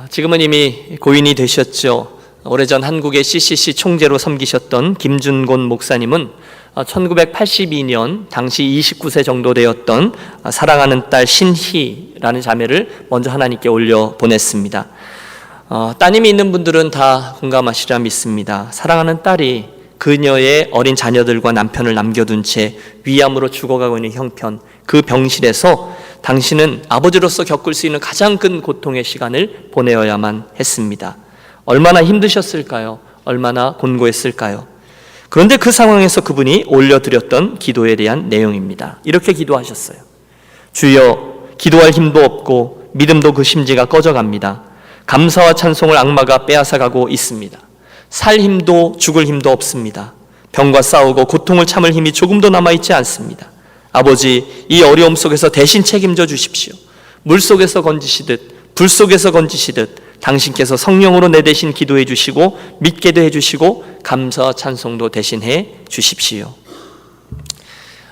지금은 이미 고인이 되셨죠. 오래전 한국의 CCC 총재로 섬기셨던 김준곤 목사님은 1982년 당시 29세 정도 되었던 사랑하는 딸 신희라는 자매를 먼저 하나님께 올려 보냈습니다. 따님이 있는 분들은 다 공감하시리라 믿습니다. 사랑하는 딸이 그녀의 어린 자녀들과 남편을 남겨둔 채 위암으로 죽어가고 있는 형편, 그 병실에서 당신은 아버지로서 겪을 수 있는 가장 큰 고통의 시간을 보내어야만 했습니다. 얼마나 힘드셨을까요? 얼마나 곤고했을까요? 그런데 그 상황에서 그분이 올려드렸던 기도에 대한 내용입니다. 이렇게 기도하셨어요. 주여, 기도할 힘도 없고 믿음도 그 심지가 꺼져갑니다. 감사와 찬송을 악마가 빼앗아가고 있습니다. 살 힘도 죽을 힘도 없습니다. 병과 싸우고 고통을 참을 힘이 조금도 남아있지 않습니다. 아버지, 이 어려움 속에서 대신 책임져 주십시오. 물 속에서 건지시듯 불 속에서 건지시듯 당신께서 성령으로 내 대신 기도해 주시고 믿게도 해주시고 감사와 찬송도 대신해 주십시오.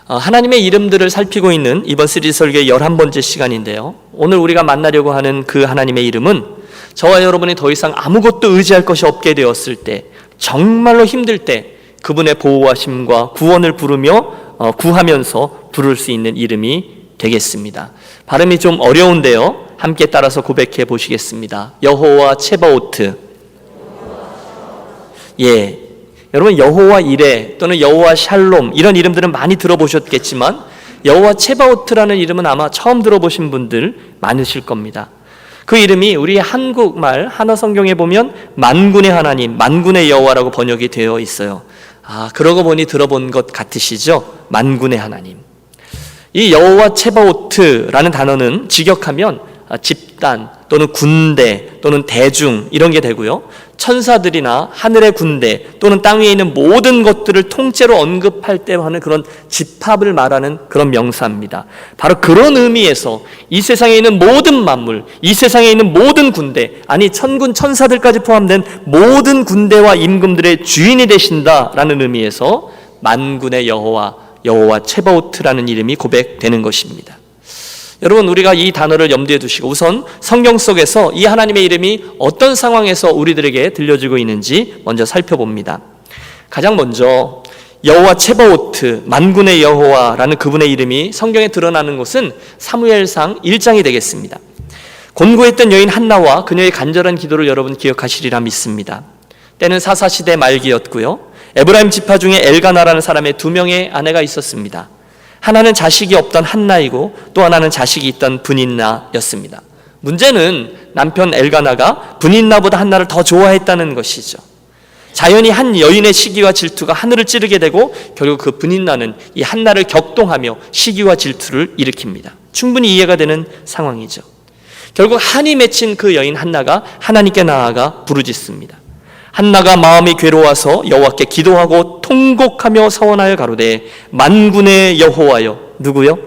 하나님의 이름들을 살피고 있는 이번 시리즈 설교의 11번째 시간인데요, 오늘 우리가 만나려고 하는 그 하나님의 이름은 저와 여러분이 더 이상 아무것도 의지할 것이 없게 되었을 때, 정말로 힘들 때 그분의 보호하심과 구원을 구하면서 부를 수 있는 이름이 되겠습니다. 발음이 좀 어려운데요, 함께 따라서 고백해 보시겠습니다. 여호와 체바오트. 예, 여러분 여호와 이레 또는 여호와 샬롬 이런 이름들은 많이 들어보셨겠지만 여호와 체바오트라는 이름은 아마 처음 들어보신 분들 많으실 겁니다. 그 이름이 우리 한국말 한어 성경에 보면 만군의 하나님, 만군의 여호와라고 번역이 되어 있어요. 그러고 보니 들어본 것 같으시죠? 만군의 하나님. 이 여호와 체바오트라는 단어는 직역하면 집단 또는 군대 또는 대중 이런 게 되고요, 천사들이나 하늘의 군대 또는 땅 위에 있는 모든 것들을 통째로 언급할 때 하는 그런 집합을 말하는 그런 명사입니다. 바로 그런 의미에서 이 세상에 있는 모든 만물, 이 세상에 있는 모든 군대, 아니 천군 천사들까지 포함된 모든 군대와 임금들의 주인이 되신다라는 의미에서 만군의 여호와, 여호와 체바오트라는 이름이 고백되는 것입니다. 여러분, 우리가 이 단어를 염두에 두시고 우선 성경 속에서 이 하나님의 이름이 어떤 상황에서 우리들에게 들려지고 있는지 먼저 살펴봅니다. 가장 먼저 여호와 체바오트, 만군의 여호와라는 그분의 이름이 성경에 드러나는 곳은 사무엘상 1장이 되겠습니다. 곤고했던 여인 한나와 그녀의 간절한 기도를 여러분 기억하시리라 믿습니다. 때는 사사시대 말기였고요, 에브라임 지파 중에 엘가나라는 사람의 2명의 아내가 있었습니다. 하나는 자식이 없던 한나이고 또 하나는 자식이 있던 브닌나였습니다. 문제는 남편 엘가나가 브닌나보다 한나를 더 좋아했다는 것이죠. 자연히 한 여인의 시기와 질투가 하늘을 찌르게 되고 결국 그 브닌나는 이 한나를 격동하며 시기와 질투를 일으킵니다. 충분히 이해가 되는 상황이죠. 결국 한이 맺힌 그 여인 한나가 하나님께 나아가 부르짖습니다. 한나가 마음이 괴로워서 여호와께 기도하고 통곡하며 서원하여 가로되 만군의 여호와여. 누구요?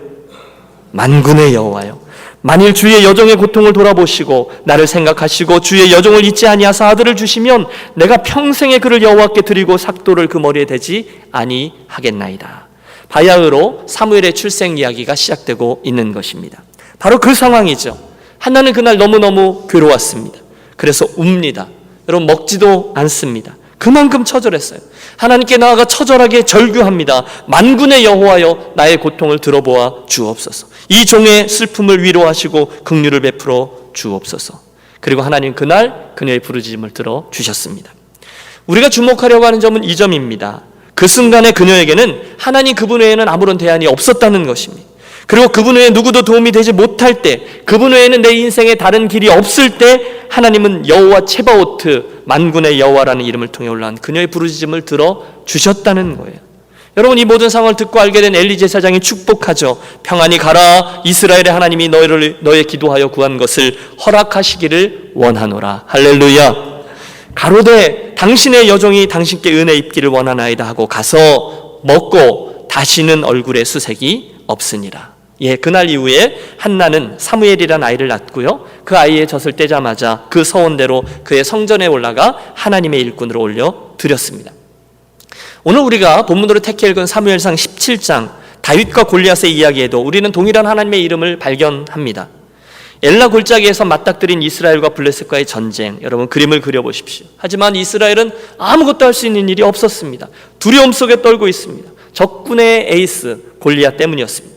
만군의 여호와여, 만일 주의 여종의 고통을 돌아보시고 나를 생각하시고 주의 여종을 잊지 아니하사 아들을 주시면 내가 평생에 그를 여호와께 드리고 삭도를 그 머리에 대지 아니하겠나이다. 바야흐로 사무엘의 출생 이야기가 시작되고 있는 것입니다. 바로 그 상황이죠. 한나는 그날 너무너무 괴로웠습니다. 그래서 웁니다. 여러분, 먹지도 않습니다. 그만큼 처절했어요. 하나님께 나아가 처절하게 절규합니다. 만군의 여호와여, 나의 고통을 들어보아 주옵소서. 이 종의 슬픔을 위로하시고 긍휼을 베풀어 주옵소서. 그리고 하나님 그날 그녀의 부르짖음을 들어 주셨습니다. 우리가 주목하려고 하는 점은 이 점입니다. 그 순간에 그녀에게는 하나님 그분 외에는 아무런 대안이 없었다는 것입니다. 그리고 그분 외에 누구도 도움이 되지 못할 때, 그분 외에는 내 인생에 다른 길이 없을 때 하나님은 여호와 체바오트, 만군의 여호와라는 이름을 통해 올라온 그녀의 부르짖음을 들어 주셨다는 거예요. 여러분, 이 모든 상황을 듣고 알게 된 엘리 제사장이 축복하죠. 평안히 가라, 이스라엘의 하나님이 너의 기도하여 구한 것을 허락하시기를 원하노라. 할렐루야. 가로되 당신의 여종이 당신께 은혜 입기를 원하나이다 하고 가서 먹고 다시는 얼굴에 수색이 없으니라. 예, 그날 이후에 한나는 사무엘이라는 아이를 낳고요, 그 아이의 젖을 떼자마자 그 서원대로 그의 성전에 올라가 하나님의 일꾼으로 올려 드렸습니다. 오늘 우리가 본문으로 택해 읽은 사무엘상 17장 다윗과 골리앗의 이야기에도 우리는 동일한 하나님의 이름을 발견합니다. 엘라 골짜기에서 맞닥뜨린 이스라엘과 블레셋과의 전쟁, 여러분 그림을 그려보십시오. 하지만 이스라엘은 아무것도 할 수 있는 일이 없었습니다. 두려움 속에 떨고 있습니다. 적군의 에이스 골리앗 때문이었습니다.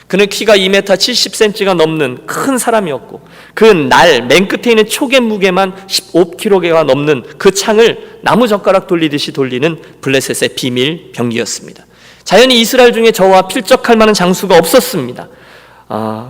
그는 키가 2m 70cm가 넘는 큰 사람이었고 그 맨 끝에 있는 촉의 무게만 15kg가 넘는 그 창을 나무젓가락 돌리듯이 돌리는 블레셋의 비밀 병기였습니다. 자연히 이스라엘 중에 저와 필적할 만한 장수가 없었습니다.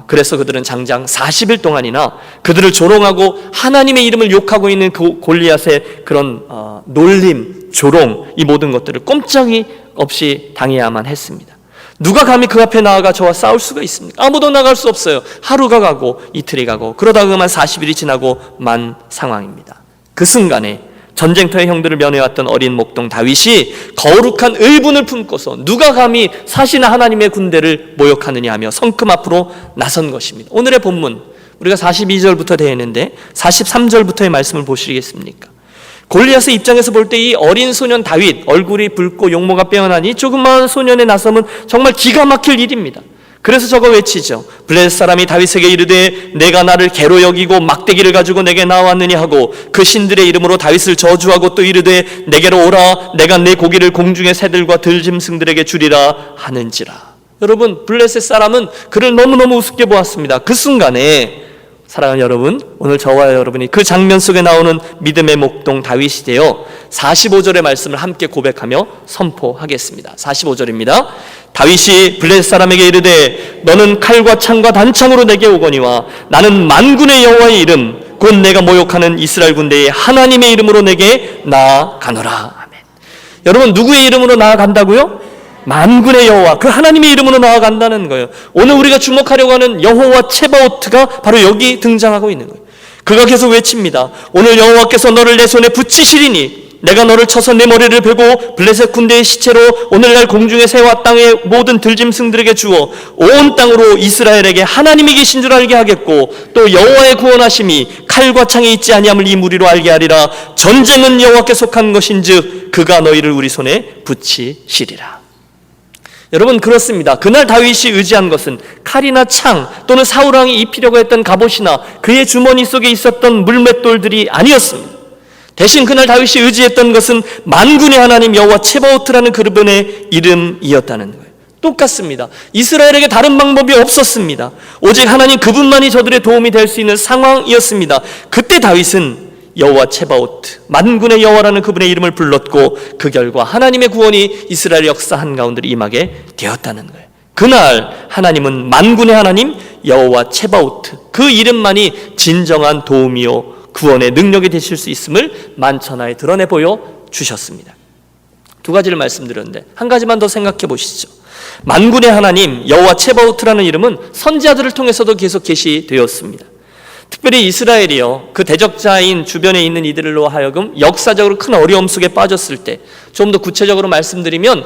그래서 그들은 장장 40일 동안이나 그들을 조롱하고 하나님의 이름을 욕하고 있는 그 골리앗의 그런 놀림, 조롱, 이 모든 것들을 꼼짝이 없이 당해야만 했습니다. 누가 감히 그 앞에 나아가 저와 싸울 수가 있습니까? 아무도 나갈 수 없어요. 하루가 가고 이틀이 가고 그러다 그만 40일이 지나고 만 상황입니다. 그 순간에 전쟁터의 형들을 면해왔던 어린 목동 다윗이 거룩한 의분을 품고서 누가 감히 사시나 하나님의 군대를 모욕하느냐 하며 성큼 앞으로 나선 것입니다. 오늘의 본문 우리가 42절부터 되어 있는데 43절부터의 말씀을 보시겠습니까? 골리앗의 입장에서 볼 때 이 어린 소년 다윗, 얼굴이 붉고 용모가 빼어나니 조그마한 소년의 나섬은 정말 기가 막힐 일입니다. 그래서 저거 외치죠. 블레셋 사람이 다윗에게 이르되 내가 나를 개로 여기고 막대기를 가지고 내게 나왔느니 하고 그 신들의 이름으로 다윗을 저주하고 또 이르되 내게로 오라 내가 내 고기를 공중의 새들과 들짐승들에게 주리라 하는지라. 여러분, 블레셋 사람은 그를 너무너무 우습게 보았습니다. 그 순간에 사랑하는 여러분, 오늘 저와 여러분이 그 장면 속에 나오는 믿음의 목동 다윗이 되어 45절의 말씀을 함께 고백하며 선포하겠습니다. 45절입니다. 다윗이 블레셋 사람에게 이르되 너는 칼과 창과 단창으로 내게 오거니와 나는 만군의 여호와의 이름 곧 내가 모욕하는 이스라엘 군대의 하나님의 이름으로 내게 나아가노라. 아멘. 여러분, 누구의 이름으로 나아간다고요? 만군의 여호와, 그 하나님의 이름으로 나아간다는 거예요. 오늘 우리가 주목하려고 하는 여호와 체바오트가 바로 여기 등장하고 있는 거예요. 그가 계속 외칩니다. 오늘 여호와께서 너를 내 손에 붙이시리니 내가 너를 쳐서 내 머리를 베고 블레셋 군대의 시체로 오늘날 공중의 새와 땅의 모든 들짐승들에게 주어 온 땅으로 이스라엘에게 하나님이 계신 줄 알게 하겠고 또 여호와의 구원하심이 칼과 창에 있지 아니함을 이 무리로 알게 하리라. 전쟁은 여호와께 속한 것인즉 그가 너희를 우리 손에 붙이시리라. 여러분, 그렇습니다. 그날 다윗이 의지한 것은 칼이나 창 또는 사울왕이 입히려고 했던 갑옷이나 그의 주머니 속에 있었던 물맷돌들이 아니었습니다. 대신 그날 다윗이 의지했던 것은 만군의 하나님 여호와 체바오트라는 그분의 이름이었다는 거예요. 똑같습니다. 이스라엘에게 다른 방법이 없었습니다. 오직 하나님 그분만이 저들의 도움이 될 수 있는 상황이었습니다. 그때 다윗은 여호와 체바오트, 만군의 여호와라는 그분의 이름을 불렀고 그 결과 하나님의 구원이 이스라엘 역사 한가운데 임하게 되었다는 거예요. 그날 하나님은 만군의 하나님 여호와 체바오트, 그 이름만이 진정한 도움이요 구원의 능력이 되실 수 있음을 만천하에 드러내 보여 주셨습니다. 두 가지를 말씀드렸는데 한 가지만 더 생각해 보시죠. 만군의 하나님 여호와 체바오트라는 이름은 선지자들을 통해서도 계속 계시되었습니다. 특별히 이스라엘이요, 그 대적자인 주변에 있는 이들로 하여금 역사적으로 큰 어려움 속에 빠졌을 때, 좀 더 구체적으로 말씀드리면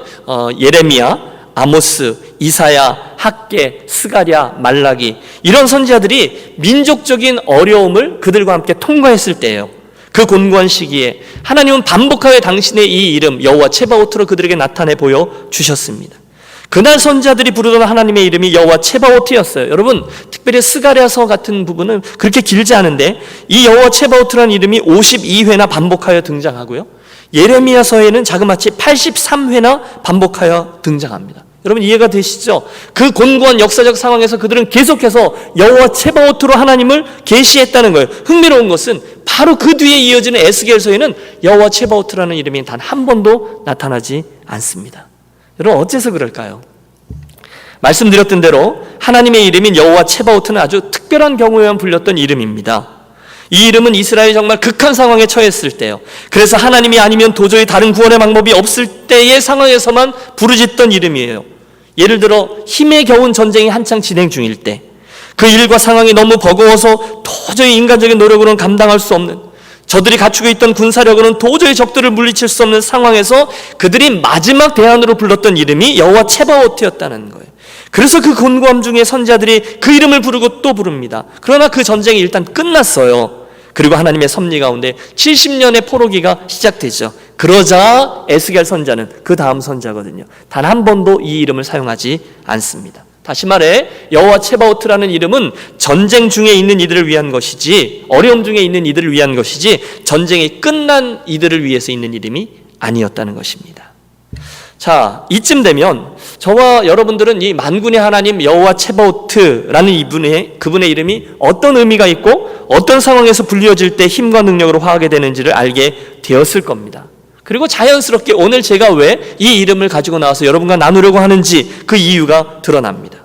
예레미야, 아모스, 이사야, 학개, 스가랴, 말라기, 이런 선지자들이 민족적인 어려움을 그들과 함께 통과했을 때예요. 그 곤고한 시기에 하나님은 반복하여 당신의 이 이름 여호와 체바오트로 그들에게 나타내 보여 주셨습니다. 그날 선지자들이 부르던 하나님의 이름이 여호와 체바오트였어요. 여러분, 특별히 스가랴서 같은 부분은 그렇게 길지 않은데 이 여호와 체바오트라는 이름이 52회나 반복하여 등장하고요, 예레미야서에는 자그마치 83회나 반복하여 등장합니다. 여러분, 이해가 되시죠? 그 곤고한 역사적 상황에서 그들은 계속해서 여호와 체바오트로 하나님을 계시했다는 거예요. 흥미로운 것은 바로 그 뒤에 이어지는 에스겔서에는 여호와 체바오트라는 이름이 단 한 번도 나타나지 않습니다. 여러분, 어째서 그럴까요? 말씀드렸던 대로 하나님의 이름인 여호와 체바오트는 아주 특별한 경우에만 불렸던 이름입니다. 이 이름은 이스라엘이 정말 극한 상황에 처했을 때요, 그래서 하나님이 아니면 도저히 다른 구원의 방법이 없을 때의 상황에서만 부르짖던 이름이에요. 예를 들어 힘에 겨운 전쟁이 한창 진행 중일 때, 그 일과 상황이 너무 버거워서 도저히 인간적인 노력으로는 감당할 수 없는, 저들이 갖추고 있던 군사력으로는 도저히 적들을 물리칠 수 없는 상황에서 그들이 마지막 대안으로 불렀던 이름이 여호와 체바오트였다는 거예요. 그래서 그 곤고함 중에 선지자들이 그 이름을 부르고 또 부릅니다. 그러나 그 전쟁이 일단 끝났어요. 그리고 하나님의 섭리 가운데 70년의 포로기가 시작되죠. 그러자 에스겔 선지자는 그 다음 선지자거든요, 단 한 번도 이 이름을 사용하지 않습니다. 다시 말해 여호와 체바오트라는 이름은 전쟁 중에 있는 이들을 위한 것이지, 어려움 중에 있는 이들을 위한 것이지 전쟁이 끝난 이들을 위해서 있는 이름이 아니었다는 것입니다. 자, 이쯤 되면 저와 여러분들은 이 만군의 하나님 여호와 체바오트라는 그분의 이름이 어떤 의미가 있고 어떤 상황에서 불리어질 때 힘과 능력으로 화하게 되는지를 알게 되었을 겁니다. 그리고 자연스럽게 오늘 제가 왜 이 이름을 가지고 나와서 여러분과 나누려고 하는지 그 이유가 드러납니다.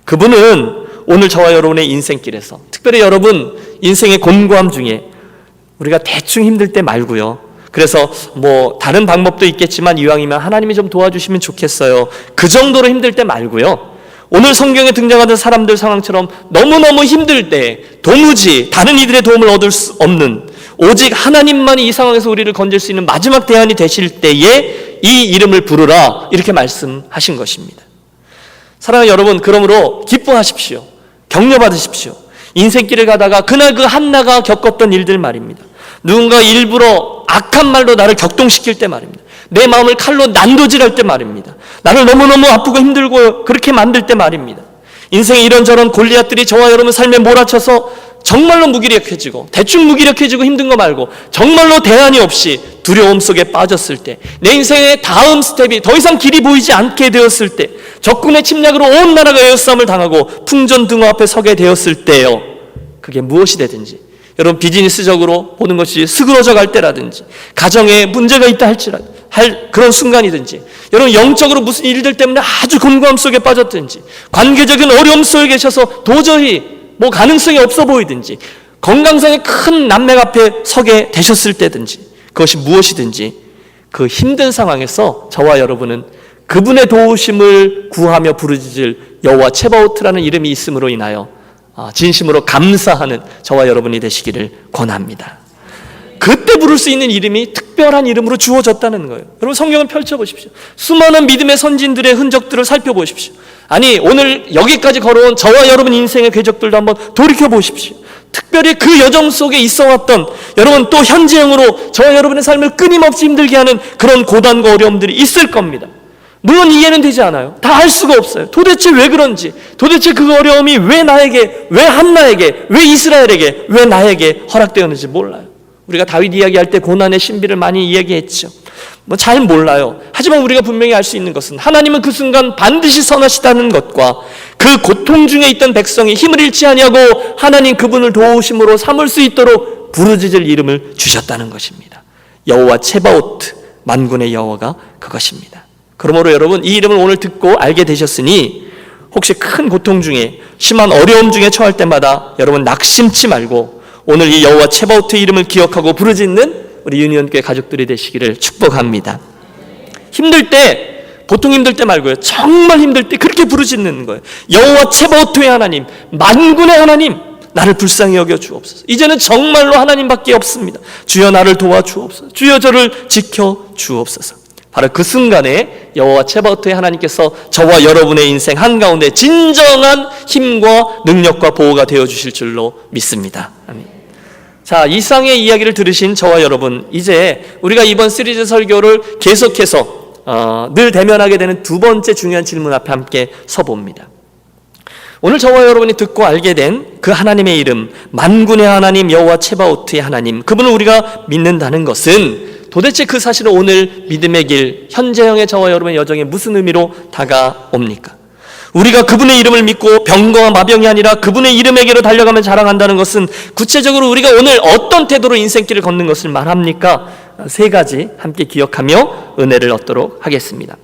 그분은 오늘 저와 여러분의 인생길에서, 특별히 여러분 인생의 곤고함 중에 우리가 대충 힘들 때 말고요, 그래서 다른 방법도 있겠지만 이왕이면 하나님이 좀 도와주시면 좋겠어요, 그 정도로 힘들 때 말고요, 오늘 성경에 등장하는 사람들 상황처럼 너무너무 힘들 때 도무지 다른 이들의 도움을 얻을 수 없는, 오직 하나님만이 이 상황에서 우리를 건질 수 있는 마지막 대안이 되실 때에 이 이름을 부르라, 이렇게 말씀하신 것입니다. 사랑하는 여러분, 그러므로 기뻐하십시오. 격려받으십시오. 인생길을 가다가 그날 그 한나가 겪었던 일들 말입니다. 누군가 일부러 악한 말로 나를 격동시킬 때 말입니다. 내 마음을 칼로 난도질할 때 말입니다. 나를 너무너무 아프고 힘들고 그렇게 만들 때 말입니다. 인생에 이런저런 골리앗들이 저와 여러분 삶에 몰아쳐서 정말로 무기력해지고, 대충 무기력해지고 힘든 거 말고 정말로 대안이 없이 두려움 속에 빠졌을 때, 내 인생의 다음 스텝이 더 이상 길이 보이지 않게 되었을 때, 적군의 침략으로 온 나라가 에워싸움을 당하고 풍전등화 앞에 서게 되었을 때요, 그게 무엇이 되든지, 여러분 비즈니스적으로 보는 것이 스그러져 갈 때라든지, 가정에 문제가 있다 할 그런 순간이든지, 여러분 영적으로 무슨 일들 때문에 아주 곤고함 속에 빠졌든지, 관계적인 어려움 속에 계셔서 도저히 가능성이 없어 보이든지, 건강상의 큰 난맥 앞에 서게 되셨을 때든지, 그것이 무엇이든지 그 힘든 상황에서 저와 여러분은 그분의 도우심을 구하며 부르짖을 여호와 체바오트라는 이름이 있음으로 인하여 진심으로 감사하는 저와 여러분이 되시기를 권합니다. 그때 부를 수 있는 이름이 특별한 이름으로 주어졌다는 거예요. 여러분 성경을 펼쳐보십시오. 수많은 믿음의 선진들의 흔적들을 살펴보십시오. 아니, 오늘 여기까지 걸어온 저와 여러분 인생의 궤적들도 한번 돌이켜보십시오. 특별히 그 여정 속에 있어왔던, 여러분 또 현재형으로 저와 여러분의 삶을 끊임없이 힘들게 하는 그런 고단과 어려움들이 있을 겁니다. 물론 이해는 되지 않아요. 다 알 수가 없어요. 도대체 왜 그런지, 도대체 그 어려움이 왜 나에게, 왜 한나에게, 왜 이스라엘에게, 왜 나에게 허락되었는지 몰라요. 우리가 다윗 이야기할 때 고난의 신비를 많이 이야기했죠. 잘 몰라요. 하지만 우리가 분명히 알 수 있는 것은 하나님은 그 순간 반드시 선하시다는 것과, 그 고통 중에 있던 백성이 힘을 잃지 아니하고 하나님 그분을 도우심으로 삼을 수 있도록 부르짖을 이름을 주셨다는 것입니다. 여호와 체바오트, 만군의 여호와가 그것입니다. 그러므로 여러분 이 이름을 오늘 듣고 알게 되셨으니, 혹시 큰 고통 중에, 심한 어려움 중에 처할 때마다 여러분 낙심치 말고 오늘 이 여호와 체바오트 이름을 기억하고 부르짖는 우리 유니온교회 가족들이 되시기를 축복합니다. 힘들 때, 보통 힘들 때 말고요, 정말 힘들 때 그렇게 부르짖는 거예요. 여호와 체바오트의 하나님, 만군의 하나님, 나를 불쌍히 여겨 주옵소서. 이제는 정말로 하나님밖에 없습니다. 주여 나를 도와 주옵소서. 주여 저를 지켜 주옵소서. 바로 그 순간에 여호와 체바오트의 하나님께서 저와 여러분의 인생 한가운데 진정한 힘과 능력과 보호가 되어주실 줄로 믿습니다. 아멘. 자, 이상의 이야기를 들으신 저와 여러분, 이제 우리가 이번 시리즈 설교를 계속해서 늘 대면하게 되는 두 번째 중요한 질문 앞에 함께 서봅니다. 오늘 저와 여러분이 듣고 알게 된 그 하나님의 이름, 만군의 하나님 여호와 체바오트의 하나님, 그분을 우리가 믿는다는 것은 도대체 그 사실은 오늘 믿음의 길, 현재형의 저와 여러분의 여정에 무슨 의미로 다가옵니까? 우리가 그분의 이름을 믿고 병거와 마병이 아니라 그분의 이름에게로 달려가며 자랑한다는 것은 구체적으로 우리가 오늘 어떤 태도로 인생길을 걷는 것을 말합니까? 세 가지 함께 기억하며 은혜를 얻도록 하겠습니다.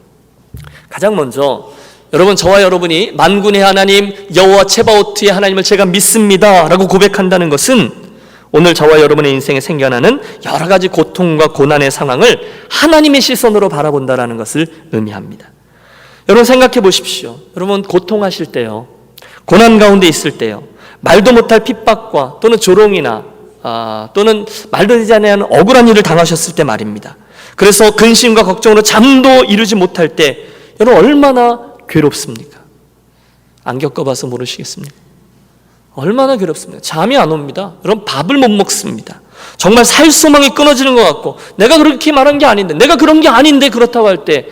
가장 먼저, 여러분 저와 여러분이 만군의 하나님 여호와 체바오트의 하나님을 제가 믿습니다 라고 고백한다는 것은 오늘 저와 여러분의 인생에 생겨나는 여러 가지 고통과 고난의 상황을 하나님의 시선으로 바라본다는 것을 의미합니다. 여러분 생각해 보십시오. 여러분 고통하실 때요, 고난 가운데 있을 때요, 말도 못할 핍박과 또는 조롱이나 또는 말도 되지 않는 억울한 일을 당하셨을 때 말입니다. 그래서 근심과 걱정으로 잠도 이루지 못할 때 여러분 얼마나 괴롭습니까? 안 겪어봐서 모르시겠습니까? 얼마나 괴롭습니까? 잠이 안 옵니다. 여러분 밥을 못 먹습니다. 정말 살 소망이 끊어지는 것 같고, 내가 그렇게 말한 게 아닌데, 내가 그런 게 아닌데 그렇다고 할 때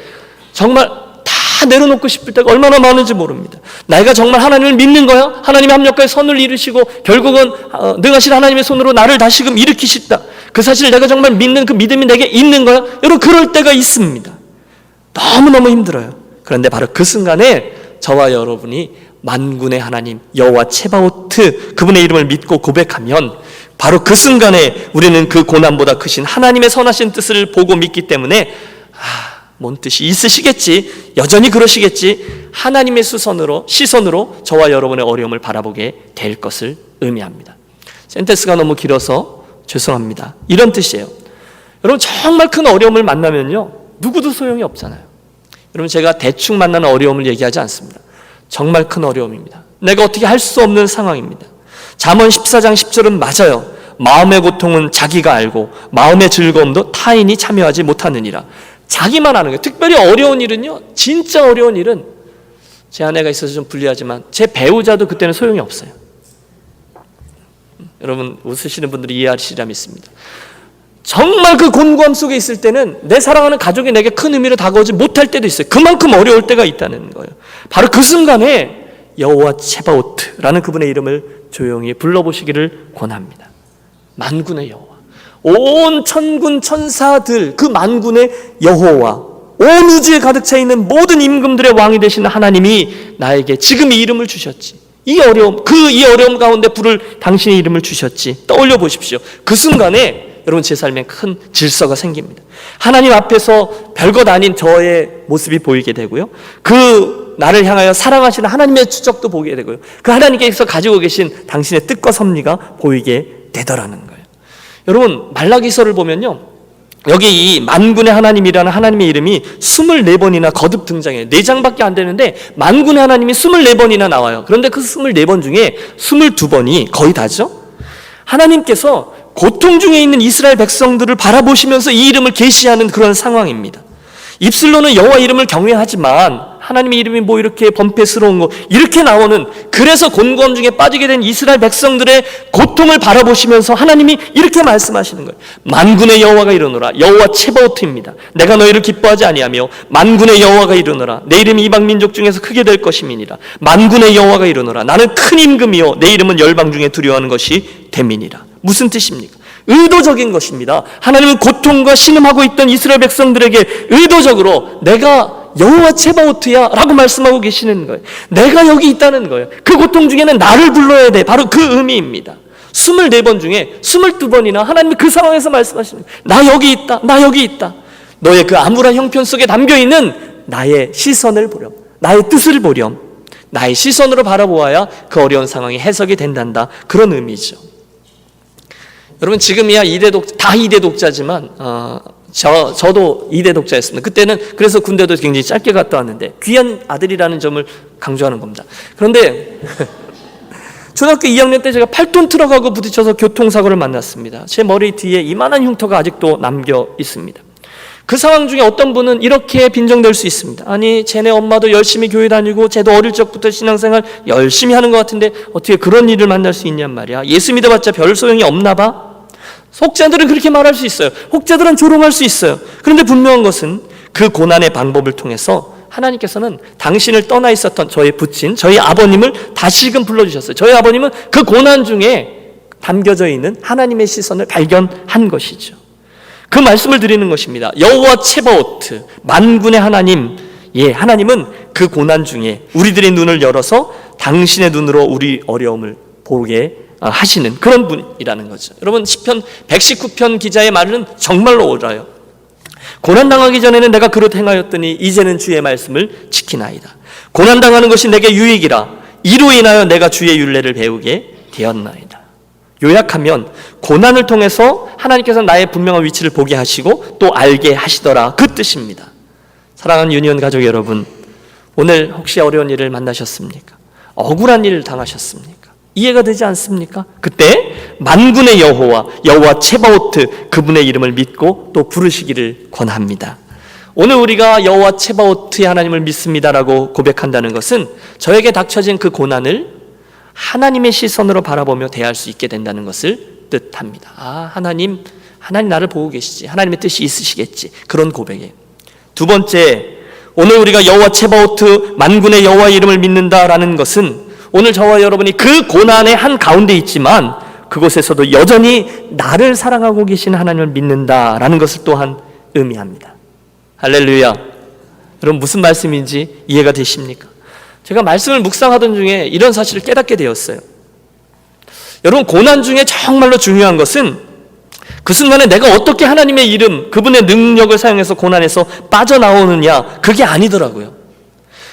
정말 다 다 내려놓고 싶을 때가 얼마나 많은지 모릅니다. 내가 정말 하나님을 믿는 거야? 하나님의 합력과의 선을 이루시고 결국은 능하신 하나님의 손으로 나를 다시금 일으키시다. 그 사실을 내가 정말 믿는 그 믿음이 내게 있는 거야? 여러분, 그럴 때가 있습니다. 너무너무 힘들어요. 그런데 바로 그 순간에 저와 여러분이 만군의 하나님 여호와 츠바오트 그분의 이름을 믿고 고백하면 바로 그 순간에 우리는 그 고난보다 크신 하나님의 선하신 뜻을 보고 믿기 때문에 뭔 뜻이 있으시겠지, 여전히 그러시겠지, 하나님의 시선으로 저와 여러분의 어려움을 바라보게 될 것을 의미합니다. 센텐스가 너무 길어서 죄송합니다. 이런 뜻이에요. 여러분, 정말 큰 어려움을 만나면요 누구도 소용이 없잖아요. 여러분, 제가 대충 만나는 어려움을 얘기하지 않습니다. 정말 큰 어려움입니다. 내가 어떻게 할 수 없는 상황입니다. 잠언 14장 10절은 맞아요. 마음의 고통은 자기가 알고 마음의 즐거움도 타인이 참여하지 못하느니라. 자기만 아는 거예요. 특별히 어려운 일은요, 진짜 어려운 일은, 제 아내가 있어서 좀 불리하지만 제 배우자도 그때는 소용이 없어요. 여러분, 웃으시는 분들이 이해하시리라 믿습니다. 정말 그 곤고함 속에 있을 때는 내 사랑하는 가족이 내게 큰 의미로 다가오지 못할 때도 있어요. 그만큼 어려울 때가 있다는 거예요. 바로 그 순간에 여호와 츠바오트라는 그분의 이름을 조용히 불러보시기를 권합니다. 만군의 여호와, 온 천군 천사들, 그 만군의 여호와, 온 우주에 가득 차 있는 모든 임금들의 왕이 되시는 하나님이 나에게 지금 이 이름을 주셨지. 이 어려움 가운데 부를 당신의 이름을 주셨지. 떠올려 보십시오. 그 순간에 여러분, 제 삶에 큰 질서가 생깁니다. 하나님 앞에서 별것 아닌 저의 모습이 보이게 되고요, 그 나를 향하여 사랑하시는 하나님의 추적도 보게 되고요, 그 하나님께서 가지고 계신 당신의 뜻과 섭리가 보이게 되더라는 거예요. 여러분, 말라기서를 보면요, 여기 이 만군의 하나님이라는 하나님의 이름이 24번이나 거듭 등장해요. 4장밖에 안 되는데 만군의 하나님이 24번이나 나와요. 그런데 그 24번 중에 22번이 거의 다죠. 하나님께서 고통 중에 있는 이스라엘 백성들을 바라보시면서 이 이름을 계시하는 그런 상황입니다. 입술로는 여호와 이름을 경외하지만 하나님의 이름이 뭐 이렇게 범패스러운 거 이렇게 나오는, 그래서 곤고함 중에 빠지게 된 이스라엘 백성들의 고통을 바라보시면서 하나님이 이렇게 말씀하시는 거예요. 만군의 여호와가 이르노라. 여호와 츠바오트입니다. 내가 너희를 기뻐하지 아니하며 만군의 여호와가 이르노라. 내 이름이 이방 민족 중에서 크게 될 것임이니라. 만군의 여호와가 이르노라. 나는 큰 임금이요 내 이름은 열방 중에 두려워하는 것이 됨이니라. 무슨 뜻입니까? 의도적인 것입니다. 하나님은 고통과 신음하고 있던 이스라엘 백성들에게 의도적으로 내가 여호와 츠바오트야 라고 말씀하고 계시는 거예요. 내가 여기 있다는 거예요. 그 고통 중에는 나를 불러야 돼. 바로 그 의미입니다. 24번 중에 22번이나 하나님이 그 상황에서 말씀하시는 거예요. 나 여기 있다. 나 여기 있다. 너의 그 암울한 형편 속에 담겨있는 나의 시선을 보렴, 나의 뜻을 보렴, 나의 시선으로 바라보아야 그 어려운 상황이 해석이 된단다. 그런 의미죠. 여러분, 지금이야 다 2대 독자지만 저도 2대 독자였습니다. 그때는 그래서 군대도 굉장히 짧게 갔다 왔는데 귀한 아들이라는 점을 강조하는 겁니다. 그런데 초등학교 2학년 때 제가 8톤 트럭하고 부딪혀서 교통사고를 만났습니다. 제 머리 뒤에 이만한 흉터가 아직도 남겨 있습니다. 그 상황 중에 어떤 분은 이렇게 빈정될 수 있습니다. 아니, 쟤네 엄마도 열심히 교회 다니고 쟤도 어릴 적부터 신앙생활 열심히 하는 것 같은데 어떻게 그런 일을 만날 수 있냔 말이야. 예수 믿어봤자 별 소용이 없나 봐. 혹자들은 그렇게 말할 수 있어요. 혹자들은 조롱할 수 있어요. 그런데 분명한 것은 그 고난의 방법을 통해서 하나님께서는 당신을 떠나 있었던 저의 부친, 저희 아버님을 다시금 불러주셨어요. 저희 아버님은 그 고난 중에 담겨져 있는 하나님의 시선을 발견한 것이죠. 그 말씀을 드리는 것입니다. 여호와 츠바오트, 만군의 하나님, 하나님은 그 고난 중에 우리들의 눈을 열어서 당신의 눈으로 우리 어려움을 보게 하시는 그런 분이라는 거죠. 여러분, 시편 119편 기자의 말은 정말로 옳아요. 고난당하기 전에는 내가 그릇 행하였더니 이제는 주의 말씀을 지키나이다. 고난당하는 것이 내게 유익이라. 이로 인하여 내가 주의 율례를 배우게 되었나이다. 요약하면 고난을 통해서 하나님께서 나의 분명한 위치를 보게 하시고 또 알게 하시더라, 그 뜻입니다. 사랑하는 유니온 가족 여러분, 오늘 혹시 어려운 일을 만나셨습니까? 억울한 일을 당하셨습니까? 이해가 되지 않습니까? 그때 만군의 여호와 츠바오트 그분의 이름을 믿고 또 부르시기를 권합니다. 오늘 우리가 여호와 츠바오트의 하나님을 믿습니다라고 고백한다는 것은 저에게 닥쳐진 그 고난을 하나님의 시선으로 바라보며 대할 수 있게 된다는 것을 뜻합니다. 하나님 나를 보고 계시지. 하나님의 뜻이 있으시겠지. 그런 고백이에요. 두 번째, 오늘 우리가 여호와 체바오트 만군의 여호와의 이름을 믿는다라는 것은 오늘 저와 여러분이 그 고난의 한 가운데 있지만 그곳에서도 여전히 나를 사랑하고 계신 하나님을 믿는다라는 것을 또한 의미합니다. 할렐루야. 여러분 무슨 말씀인지 이해가 되십니까? 제가 말씀을 묵상하던 중에 이런 사실을 깨닫게 되었어요. 여러분 고난 중에 정말로 중요한 것은 그 순간에 내가 어떻게 하나님의 이름, 그분의 능력을 사용해서 고난에서 빠져나오느냐, 그게 아니더라고요.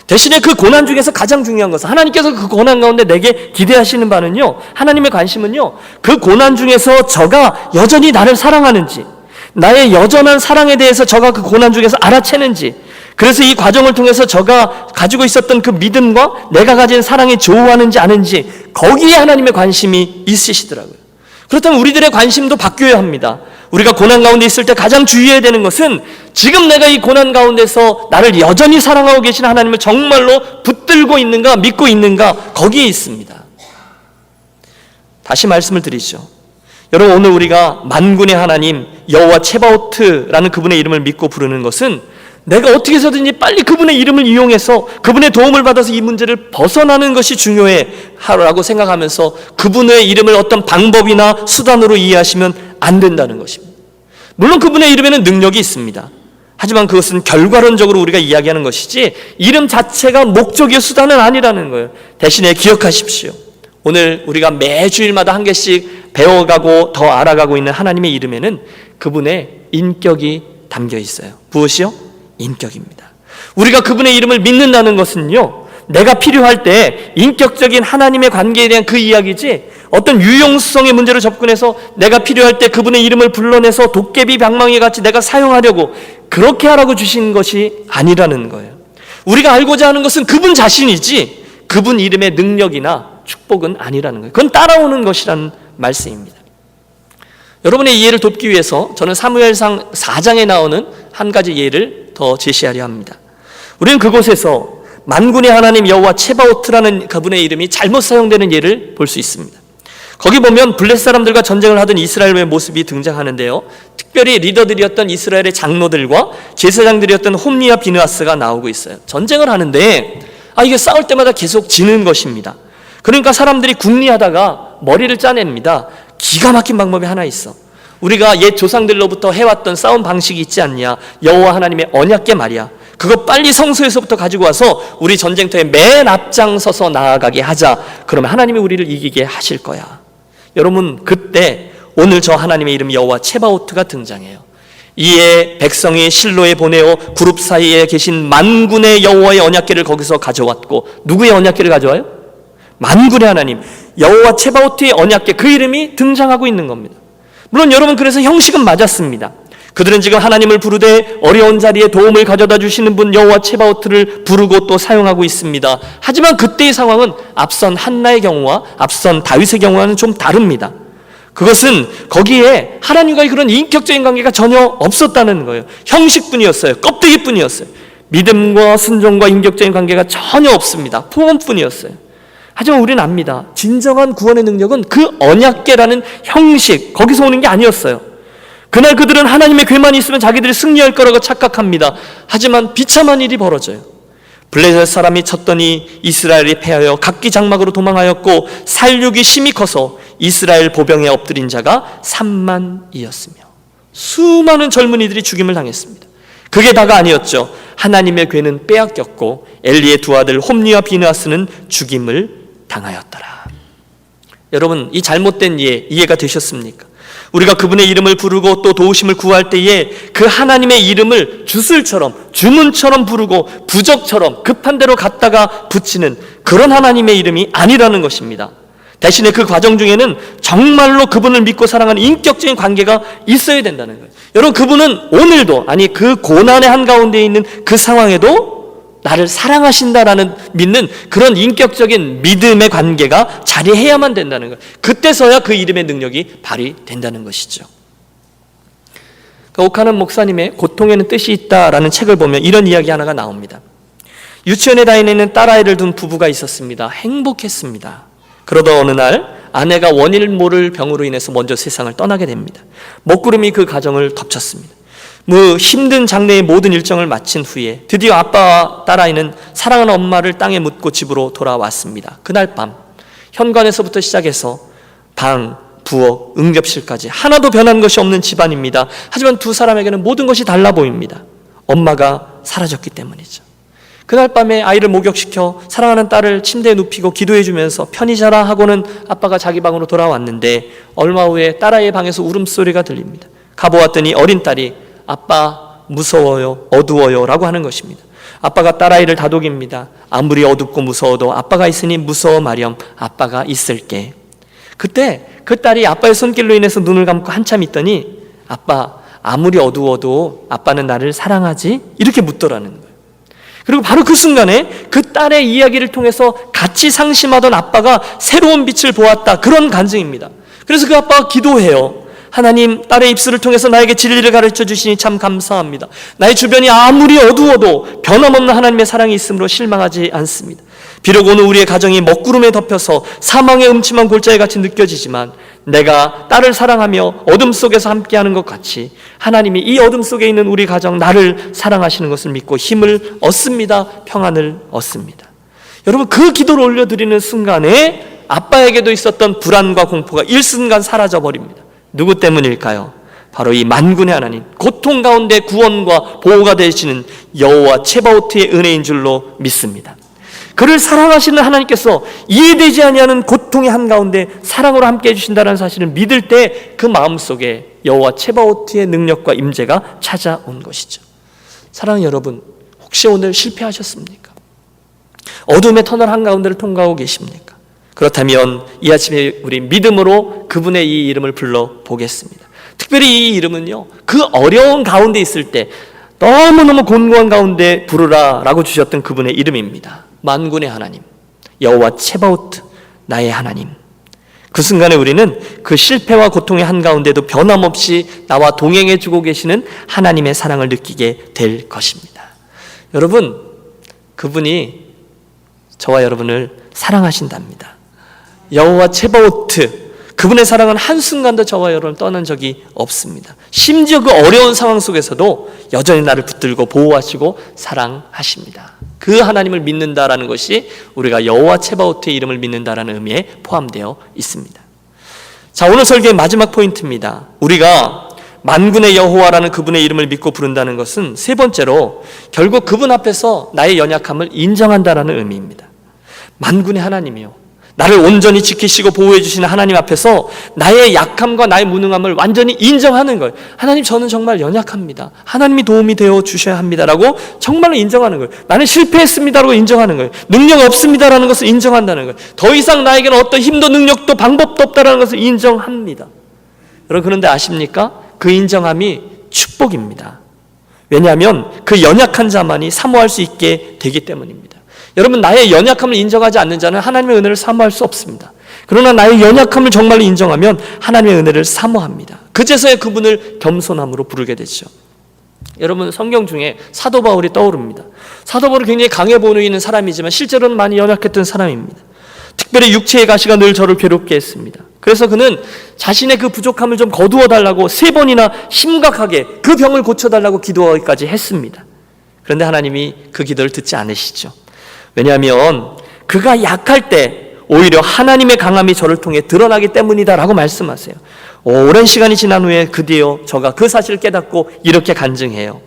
대신에 그 고난 중에서 가장 중요한 것은 하나님께서 그 고난 가운데 내게 기대하시는 바는요, 하나님의 관심은요, 그 고난 중에서 저가 여전히 나를 사랑하는지, 나의 여전한 사랑에 대해서 저가 그 고난 중에서 알아채는지, 그래서 이 과정을 통해서 저가 가지고 있었던 그 믿음과 내가 가진 사랑이 조우하는지 아는지, 거기에 하나님의 관심이 있으시더라고요. 그렇다면 우리들의 관심도 바뀌어야 합니다. 우리가 고난 가운데 있을 때 가장 주의해야 되는 것은 지금 내가 이 고난 가운데서 나를 여전히 사랑하고 계신 하나님을 정말로 붙들고 있는가, 믿고 있는가, 거기에 있습니다. 다시 말씀을 드리죠. 여러분 오늘 우리가 만군의 하나님 여호와 체바오트라는 그분의 이름을 믿고 부르는 것은 내가 어떻게 해서든지 빨리 그분의 이름을 이용해서 그분의 도움을 받아서 이 문제를 벗어나는 것이 중요해 라고 생각하면서 그분의 이름을 어떤 방법이나 수단으로 이해하시면 안 된다는 것입니다. 물론 그분의 이름에는 능력이 있습니다. 하지만 그것은 결과론적으로 우리가 이야기하는 것이지 이름 자체가 목적의 수단은 아니라는 거예요. 대신에 기억하십시오. 오늘 우리가 매주일마다 한 개씩 배워가고 더 알아가고 있는 하나님의 이름에는 그분의 인격이 담겨 있어요. 무엇이요? 인격입니다. 우리가 그분의 이름을 믿는다는 것은요, 내가 필요할 때 인격적인 하나님의 관계에 대한 그 이야기지 어떤 유용성의 문제로 접근해서 내가 필요할 때 그분의 이름을 불러내서 도깨비 방망이 같이 내가 사용하려고 그렇게 하라고 주신 것이 아니라는 거예요. 우리가 알고자 하는 것은 그분 자신이지 그분 이름의 능력이나 축복은 아니라는 거예요. 그건 따라오는 것이라는 말씀입니다. 여러분의 이해를 돕기 위해서 저는 사무엘상 4장에 나오는 한 가지 예를 더 제시하려 합니다. 우리는 그곳에서 만군의 하나님 여호와 체바오트라는 그분의 이름이 잘못 사용되는 예를 볼 수 있습니다. 거기 보면 블레셋 사람들과 전쟁을 하던 이스라엘의 모습이 등장하는데요, 특별히 리더들이었던 이스라엘의 장로들과 제사장들이었던 홈리와 비느하스가 나오고 있어요. 전쟁을 하는데 이게 싸울 때마다 계속 지는 것입니다. 그러니까 사람들이 궁리하다가 머리를 짜냅니다. 기가 막힌 방법이 하나 있어. 우리가 옛 조상들로부터 해왔던 싸움 방식이 있지 않냐, 여호와 하나님의 언약궤 말이야. 그거 빨리 성소에서부터 가지고 와서 우리 전쟁터에 맨 앞장서서 나아가게 하자. 그러면 하나님이 우리를 이기게 하실 거야. 여러분 그때 오늘 저 하나님의 이름 여호와 체바오트가 등장해요. 이에 백성이 실로에 보내어 그룹 사이에 계신 만군의 여호와의 언약궤를 거기서 가져왔고, 누구의 언약궤를 가져와요? 만군의 하나님 여호와 체바오트의 언약궤, 그 이름이 등장하고 있는 겁니다. 물론 여러분 그래서 형식은 맞았습니다. 그들은 지금 하나님을 부르되 어려운 자리에 도움을 가져다 주시는 분 여호와 체바오트를 부르고 또 사용하고 있습니다. 하지만 그때의 상황은 앞선 한나의 경우와 앞선 다윗의 경우와는 좀 다릅니다. 그것은 거기에 하나님과의 그런 인격적인 관계가 전혀 없었다는 거예요. 형식뿐이었어요. 껍데기뿐이었어요. 믿음과 순종과 인격적인 관계가 전혀 없습니다. 포문뿐이었어요. 하지만 우리는 압니다. 진정한 구원의 능력은 그 언약궤라는 형식, 거기서 오는 게 아니었어요. 그날 그들은 하나님의 궤만 있으면 자기들이 승리할 거라고 착각합니다. 하지만 비참한 일이 벌어져요. 블레셋 사람이 쳤더니 이스라엘이 패하여 각기 장막으로 도망하였고 살육이 심히 커서 이스라엘 보병에 엎드린 자가 3만이었으며 수많은 젊은이들이 죽임을 당했습니다. 그게 다가 아니었죠. 하나님의 궤는 빼앗겼고 엘리의 두 아들 홈리와 비느하스는 죽임을 당하였더라. 여러분 이 잘못된 이해가 되셨습니까? 우리가 그분의 이름을 부르고 또 도우심을 구할 때에 그 하나님의 이름을 주술처럼 주문처럼 부르고 부적처럼 급한 대로 갖다가 붙이는 그런 하나님의 이름이 아니라는 것입니다. 대신에 그 과정 중에는 정말로 그분을 믿고 사랑하는 인격적인 관계가 있어야 된다는 거예요. 여러분 그분은 오늘도, 아니 그 고난의 한가운데 있는 그 상황에도 나를 사랑하신다라는 믿는 그런 인격적인 믿음의 관계가 자리해야만 된다는 거예요. 그때서야 그 이름의 능력이 발휘된다는 것이죠. 오카는 목사님의 고통에는 뜻이 있다라는 책을 보면 이런 이야기 하나가 나옵니다. 유치원에 다니는 딸아이를 둔 부부가 있었습니다. 행복했습니다. 그러다 어느 날 아내가 원인 모를 병으로 인해서 먼저 세상을 떠나게 됩니다. 먹구름이 그 가정을 덮쳤습니다. 힘든 장래의 모든 일정을 마친 후에 드디어 아빠와 딸아이는 사랑하는 엄마를 땅에 묻고 집으로 돌아왔습니다. 그날 밤 현관에서부터 시작해서 방, 부엌, 응접실까지 하나도 변한 것이 없는 집안입니다. 하지만 두 사람에게는 모든 것이 달라 보입니다. 엄마가 사라졌기 때문이죠. 그날 밤에 아이를 목욕시켜 사랑하는 딸을 침대에 눕히고 기도해주면서 편히 자라 하고는 아빠가 자기 방으로 돌아왔는데 얼마 후에 딸아이의 방에서 울음소리가 들립니다. 가보았더니 어린 딸이 아빠 무서워요, 어두워요 라고 하는 것입니다. 아빠가 딸아이를 다독입니다. 아무리 어둡고 무서워도 아빠가 있으니 무서워 마렴, 아빠가 있을게. 그때 그 딸이 아빠의 손길로 인해서 눈을 감고 한참 있더니 아빠, 아무리 어두워도 아빠는 나를 사랑하지? 이렇게 묻더라는 거예요. 그리고 바로 그 순간에 그 딸의 이야기를 통해서 같이 상심하던 아빠가 새로운 빛을 보았다, 그런 간증입니다. 그래서 그 아빠가 기도해요. 하나님, 딸의 입술을 통해서 나에게 진리를 가르쳐 주시니 참 감사합니다. 나의 주변이 아무리 어두워도 변함없는 하나님의 사랑이 있으므로 실망하지 않습니다. 비록 오늘 우리의 가정이 먹구름에 덮여서 사망의 음침한 골짜기 같이 느껴지지만 내가 딸을 사랑하며 어둠 속에서 함께하는 것 같이 하나님이 이 어둠 속에 있는 우리 가정, 나를 사랑하시는 것을 믿고 힘을 얻습니다. 평안을 얻습니다. 여러분, 그 기도를 올려드리는 순간에 아빠에게도 있었던 불안과 공포가 일순간 사라져버립니다. 누구 때문일까요? 바로 이 만군의 하나님, 고통 가운데 구원과 보호가 되시는 여호와 체바오트의 은혜인 줄로 믿습니다. 그를 사랑하시는 하나님께서 이해되지 아니하는 고통의 한가운데 사랑으로 함께 해주신다는 사실을 믿을 때 그 마음속에 여호와 체바오트의 능력과 임재가 찾아온 것이죠. 사랑하는 여러분, 혹시 오늘 실패하셨습니까? 어둠의 터널 한가운데를 통과하고 계십니까? 그렇다면 이 아침에 우리 믿음으로 그분의 이 이름을 불러보겠습니다. 특별히 이 이름은요, 그 어려운 가운데 있을 때 너무너무 곤고한 가운데 부르라 라고 주셨던 그분의 이름입니다. 만군의 하나님, 여호와 체바오트, 나의 하나님. 그 순간에 우리는 그 실패와 고통의 한가운데도 변함없이 나와 동행해 주고 계시는 하나님의 사랑을 느끼게 될 것입니다. 여러분, 그분이 저와 여러분을 사랑하신답니다. 여호와 체바오트, 그분의 사랑은 한순간도 저와 여러분을 떠난 적이 없습니다. 심지어 그 어려운 상황 속에서도 여전히 나를 붙들고 보호하시고 사랑하십니다. 그 하나님을 믿는다라는 것이 우리가 여호와 체바오트의 이름을 믿는다라는 의미에 포함되어 있습니다. 자, 오늘 설교의 마지막 포인트입니다. 우리가 만군의 여호와라는 그분의 이름을 믿고 부른다는 것은 세 번째로 결국 그분 앞에서 나의 연약함을 인정한다라는 의미입니다. 만군의 하나님이요, 나를 온전히 지키시고 보호해 주시는 하나님 앞에서 나의 약함과 나의 무능함을 완전히 인정하는 거예요. 하나님, 저는 정말 연약합니다. 하나님이 도움이 되어 주셔야 합니다라고 정말로 인정하는 거예요. 나는 실패했습니다라고 인정하는 거예요. 능력 없습니다라는 것을 인정한다는 거예요. 더 이상 나에게는 어떤 힘도 능력도 방법도 없다라는 것을 인정합니다. 여러분, 그런데 아십니까? 그 인정함이 축복입니다. 왜냐하면 그 연약한 자만이 사모할 수 있게 되기 때문입니다. 여러분, 나의 연약함을 인정하지 않는 자는 하나님의 은혜를 사모할 수 없습니다. 그러나 나의 연약함을 정말로 인정하면 하나님의 은혜를 사모합니다. 그제서야 그분을 겸손함으로 부르게 되죠. 여러분, 성경 중에 사도 바울이 떠오릅니다. 사도 바울이 굉장히 강해 보이는 사람이지만 실제로는 많이 연약했던 사람입니다. 특별히 육체의 가시가 늘 저를 괴롭게 했습니다. 그래서 그는 자신의 그 부족함을 좀 거두어 달라고 3번이나 심각하게 그 병을 고쳐달라고 기도하기까지 했습니다. 그런데 하나님이 그 기도를 듣지 않으시죠. 왜냐하면 그가 약할 때 오히려 하나님의 강함이 저를 통해 드러나기 때문이다 라고 말씀하세요. 오랜 시간이 지난 후에 드디어 저가 그 사실을 깨닫고 이렇게 간증해요.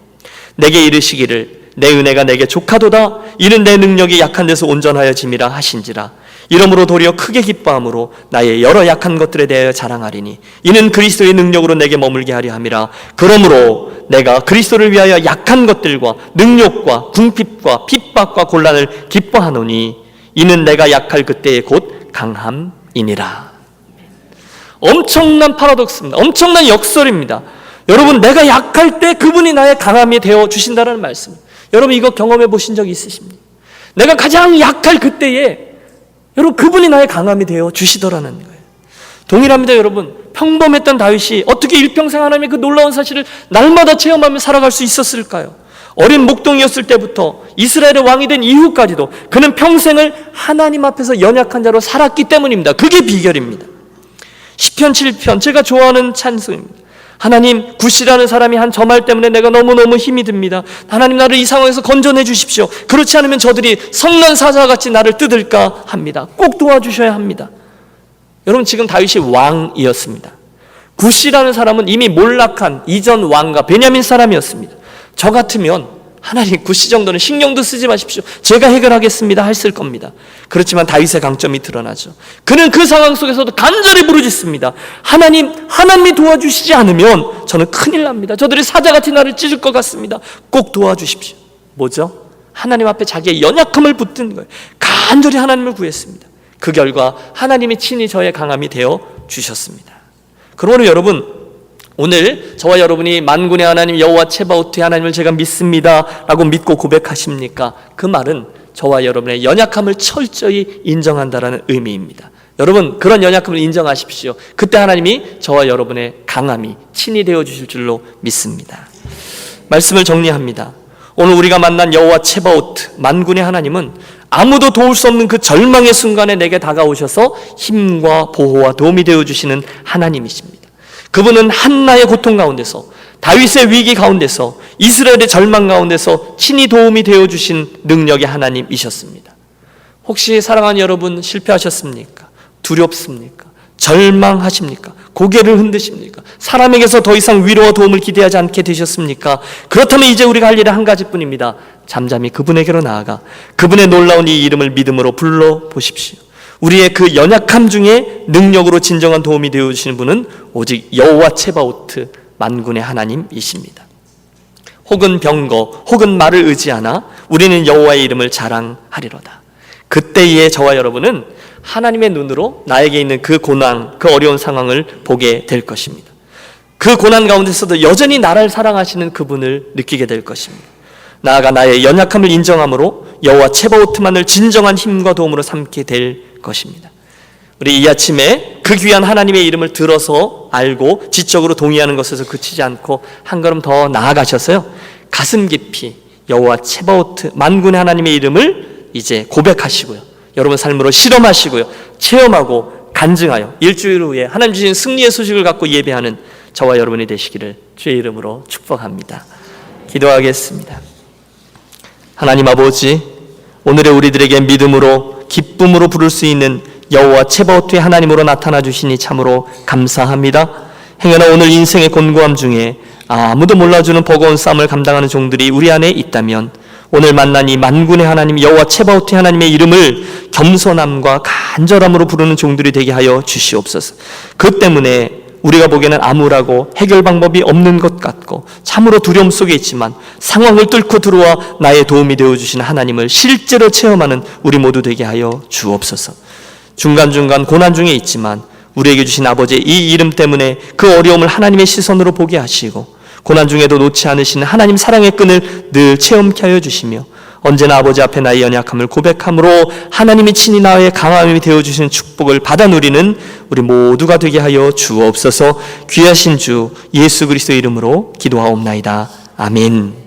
내게 이르시기를 내 은혜가 내게 족하도다. 이는 내 능력이 약한 데서 온전하여 짐이라 하신지라. 이러므로 도리어 크게 기뻐함으로 나의 여러 약한 것들에 대하여 자랑하리니 이는 그리스도의 능력으로 내게 머물게 하려 함이라. 그러므로 내가 그리스도를 위하여 약한 것들과 능력과 궁핍과 핍박과 곤란을 기뻐하노니 이는 내가 약할 그때의 곧 강함이니라. 엄청난 파라독스입니다. 엄청난 역설입니다. 여러분, 내가 약할 때 그분이 나의 강함이 되어 주신다는 말씀. 여러분, 이거 경험해 보신 적 있으십니까? 내가 가장 약할 그때에 여러분, 그분이 나의 강함이 되어 주시더라는 거예요. 동일합니다. 여러분, 평범했던 다윗이 어떻게 일평생 하나님의 그 놀라운 사실을 날마다 체험하며 살아갈 수 있었을까요? 어린 목동이었을 때부터 이스라엘의 왕이 된 이후까지도 그는 평생을 하나님 앞에서 연약한 자로 살았기 때문입니다. 그게 비결입니다. 시편 7편, 제가 좋아하는 찬송입니다. 하나님, 굿이라는 사람이 한 저 말 때문에 내가 너무너무 힘이 듭니다. 하나님, 나를 이 상황에서 건져내 주십시오. 그렇지 않으면 저들이 성난 사자같이 나를 뜯을까 합니다. 꼭 도와주셔야 합니다. 여러분, 지금 다윗이 왕이었습니다. 굿이라는 사람은 이미 몰락한 이전 왕과 베냐민 사람이었습니다. 저 같으면 하나님, 굿이 정도는 신경도 쓰지 마십시오. 제가 해결하겠습니다 했을 겁니다. 그렇지만 다윗의 강점이 드러나죠. 그는 그 상황 속에서도 간절히 부르짖습니다. 하나님이 도와주시지 않으면 저는 큰일 납니다. 저들이 사자같이 나를 찢을 것 같습니다. 꼭 도와주십시오. 뭐죠? 하나님 앞에 자기의 연약함을 붙든 거예요. 간절히 하나님을 구했습니다. 그 결과 하나님이 친히 저의 강함이 되어 주셨습니다. 그러므로 여러분, 오늘 저와 여러분이 만군의 하나님 여호와 체바오트의 하나님을 제가 믿습니다 라고 믿고 고백하십니까? 그 말은 저와 여러분의 연약함을 철저히 인정한다라는 의미입니다. 여러분, 그런 연약함을 인정하십시오. 그때 하나님이 저와 여러분의 강함이 친히 되어 주실 줄로 믿습니다. 말씀을 정리합니다. 오늘 우리가 만난 여호와 체바오트, 만군의 하나님은 아무도 도울 수 없는 그 절망의 순간에 내게 다가오셔서 힘과 보호와 도움이 되어 주시는 하나님이십니다. 그분은 한나의 고통 가운데서, 다윗의 위기 가운데서, 이스라엘의 절망 가운데서 친히 도움이 되어주신 능력의 하나님이셨습니다. 혹시 사랑하는 여러분, 실패하셨습니까? 두렵습니까? 절망하십니까? 고개를 흔드십니까? 사람에게서 더 이상 위로와 도움을 기대하지 않게 되셨습니까? 그렇다면 이제 우리가 할 일은 한 가지뿐입니다. 잠잠히 그분에게로 나아가 그분의 놀라운 이 이름을 믿음으로 불러보십시오. 우리의 그 연약함 중에 능력으로 진정한 도움이 되어주시는 분은 오직 여호와 체바오트, 만군의 하나님이십니다. 혹은 병거, 혹은 말을 의지하나 우리는 여호와의 이름을 자랑하리로다. 그때에 저와 여러분은 하나님의 눈으로 나에게 있는 그 고난, 그 어려운 상황을 보게 될 것입니다. 그 고난 가운데서도 여전히 나를 사랑하시는 그분을 느끼게 될 것입니다. 나아가 나의 연약함을 인정함으로 여호와 체바오트만을 진정한 힘과 도움으로 삼게 될 것입니다. 우리 이 아침에 그 귀한 하나님의 이름을 들어서 알고 지적으로 동의하는 것에서 그치지 않고 한 걸음 더 나아가셔서요, 가슴 깊이 여호와 체바오트, 만군의 하나님의 이름을 이제 고백하시고요, 여러분 삶으로 실험하시고요, 체험하고 간증하여 일주일 후에 하나님 주신 승리의 소식을 갖고 예배하는 저와 여러분이 되시기를 주의 이름으로 축복합니다. 기도하겠습니다. 하나님 아버지, 오늘의 우리들에게 믿음으로 기쁨으로 부를 수 있는 여호와 체바오트의 하나님으로 나타나 주시니 참으로 감사합니다. 행여나 오늘 인생의 곤고함 중에 아무도 몰라주는 버거운 싸움을 감당하는 종들이 우리 안에 있다면 오늘 만난 이 만군의 하나님 여호와 체바오트의 하나님의 이름을 겸손함과 간절함으로 부르는 종들이 되게 하여 주시옵소서. 그 때문에 우리가 보기에는 암울하고 해결 방법이 없는 것 같고 참으로 두려움 속에 있지만 상황을 뚫고 들어와 나의 도움이 되어주시는 하나님을 실제로 체험하는 우리 모두 되게 하여 주옵소서. 중간중간 고난 중에 있지만 우리에게 주신 아버지의 이 이름 때문에 그 어려움을 하나님의 시선으로 보게 하시고 고난 중에도 놓지 않으시는 하나님 사랑의 끈을 늘 체험케 하여 주시며 언제나 아버지 앞에 나의 연약함을 고백함으로 하나님이 친히 나의 강함이 되어주시는 축복을 받아 누리는 우리 모두가 되게 하여 주옵소서. 귀하신 주 예수 그리스도의 이름으로 기도하옵나이다. 아멘.